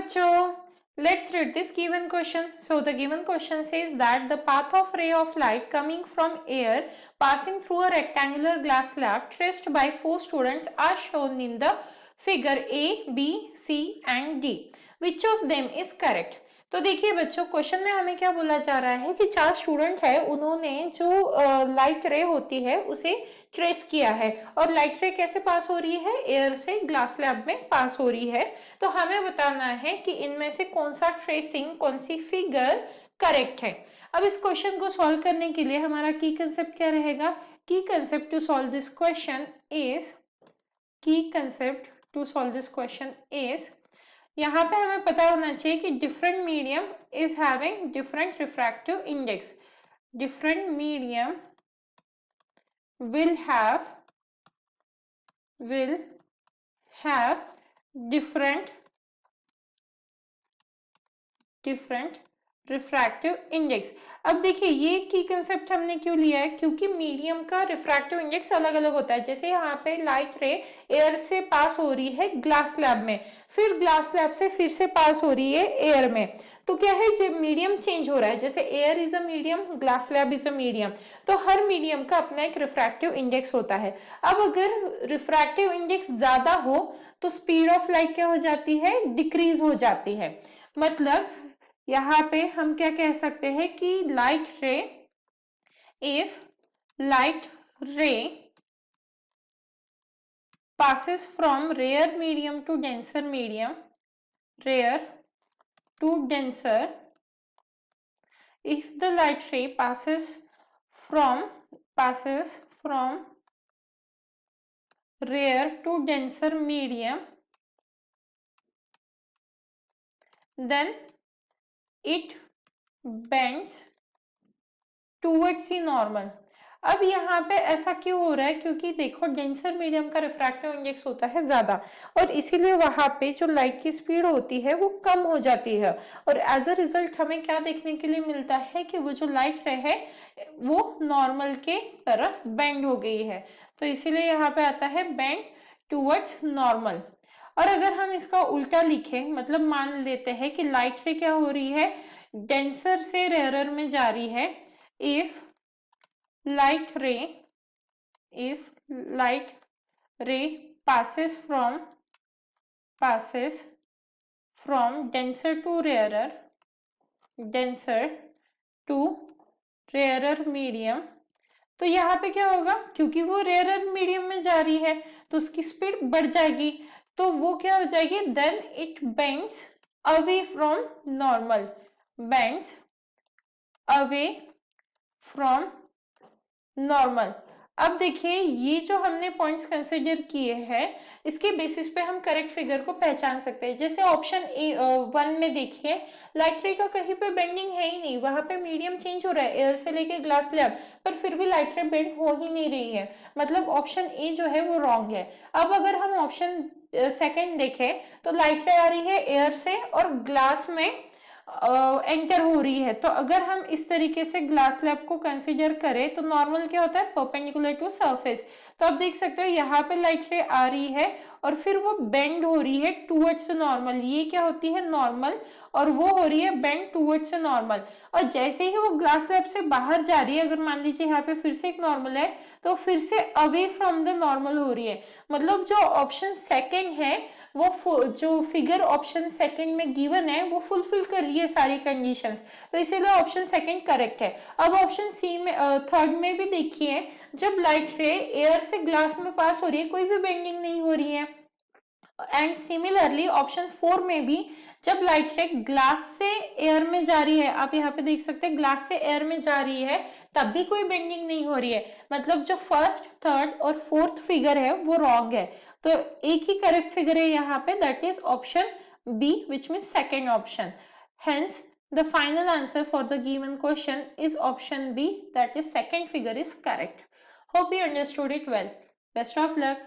बच्चों, let's read this given question. So the given question says that the path of ray of light coming from air passing through a rectangular glass slab traced by 4 students are shown in the figure A, B, C and D. Which of them is correct? तो देखिए बच्चों, question में हमें क्या बोला जा रहा है कि 4 स्टूडेंट है, उन्होंने जो लाइट रे होती है उसे ट्रेस किया है और लाइट रे कैसे पास हो रही है, एयर से ग्लास स्लैब में पास हो रही है। तो हमें बताना है कि इनमें से कौन सा ट्रेसिंग, कौन सी फिगर करेक्ट है। अब इस क्वेश्चन को सॉल्व करने के लिए हमारा की कंसेप्ट क्या रहेगा? की concept to solve this question is यहाँ पे हमें पता होना चाहिए कि different medium is having different refractive index. Different medium will have different refractive index. अब देखिए ये की कंसेप्ट हमने क्यों लिया है, क्योंकि मीडियम का रिफ्रैक्टिव इंडेक्स अलग अलग होता है। जैसे यहाँ पे लाइट रे एयर से पास हो रही है ग्लास स्लैब में, फिर ग्लास स्लैब से फिर से पास हो रही है एयर में, तो क्या है जब मीडियम चेंज हो रहा है, जैसे air is a medium, glass slab is a medium, तो हर मीडियम का अपना एक रिफ्रैक्टिव इंडेक्स होता है। अब अगर रिफ्रैक्टिव इंडेक्स ज्यादा हो तो स्पीड ऑफ लाइट क्या हो जाती है, डिक्रीज हो जाती है। मतलब यहाँ पे हम क्या कह सकते हैं कि लाइट रे, इफ लाइट रे passes from rare medium to denser medium, rare to denser, if the light ray passes from rare to denser medium, then it bends towards the normal। अब यहाँ पे ऐसा क्यों हो रहा है, क्योंकि देखो डेंसर मीडियम का रिफ्रैक्टिव इंडेक्स होता है ज्यादा और इसीलिए वहां पे जो लाइट की स्पीड होती है वो कम हो जाती है और एज अ रिजल्ट हमें क्या देखने के लिए मिलता है कि वो जो लाइट रे है वो नॉर्मल के तरफ बेंड हो गई है। तो इसीलिए यहाँ पे आता है बेंड टूवर्ड्स नॉर्मल। और अगर हम इसका उल्टा लिखें, मतलब मान लेते हैं कि लाइट रे क्या हो रही है, डेंसर से रेयरर में जा रही है। if light ray passes from denser to rarer medium, तो यहाँ पे क्या होगा, क्योंकि वो रेयर मीडियम में जा रही है तो उसकी स्पीड बढ़ जाएगी, तो वो क्या हो जाएगी, then it bends away from normal, bends away from normal. अब देखिए ये जो हमने पॉइंट्स कंसिडर किए हैं इसके बेसिस पे हम करेक्ट फिगर को पहचान सकते हैं। जैसे ऑप्शन वन में देखिए लाइट रे का कहीं पे बेंडिंग है ही नहीं, वहां पे मीडियम चेंज हो रहा है एयर से लेके ग्लास स्लैब, पर फिर भी लाइट रे बेंड हो ही नहीं रही है, मतलब ऑप्शन ए जो है वो रॉन्ग है। अब अगर हम ऑप्शन सेकंड देखें तो लाइट रे आ रही है एयर से और ग्लास में एंटर हो रही है, तो अगर हम इस तरीके से ग्लास स्लैब को कंसीडर करें तो नॉर्मल क्या होता है, परपेंडिकुलर टू सरफेस। तो आप देख सकते हो यहाँ पे लाइट रे आ रही है और फिर वो बेंड हो रही है टूवर्ड्स नॉर्मल, ये क्या होती है नॉर्मल, और वो हो रही है बेंड टूवर्ड्स नॉर्मल। और जैसे ही वो ग्लास स्लैब से बाहर जा रही है, अगर मान लीजिए यहाँ पे फिर से एक नॉर्मल है तो फिर से अवे फ्रॉम द नॉर्मल हो रही है। मतलब जो ऑप्शन सेकेंड है वो जो फिगर ऑप्शन सेकंड में गिवन है वो फुलफिल कर रही है सारी कंडीशंस, तो इसीलिए ऑप्शन सेकंड करेक्ट है। अब ऑप्शन सी में थर्ड में भी देखिए, जब लाइट रे एयर से ग्लास में पास हो रही है कोई भी बेंडिंग नहीं हो रही है। एंड सिमिलरली ऑप्शन 4 में भी जब लाइट रे ग्लास से एयर में जा रही है, आप यहाँ पे देख सकते हैं ग्लास से एयर में जा रही है तब भी कोई बेंडिंग नहीं हो रही है, मतलब जो फर्स्ट, थर्ड और फोर्थ फिगर है वो रॉन्ग है। तो एक ही करेक्ट फिगर है यहाँ पे, that is option B, which means second option. Hence the final answer for the given question is option B, that is second figure is correct. Hope you understood it well. Best of luck.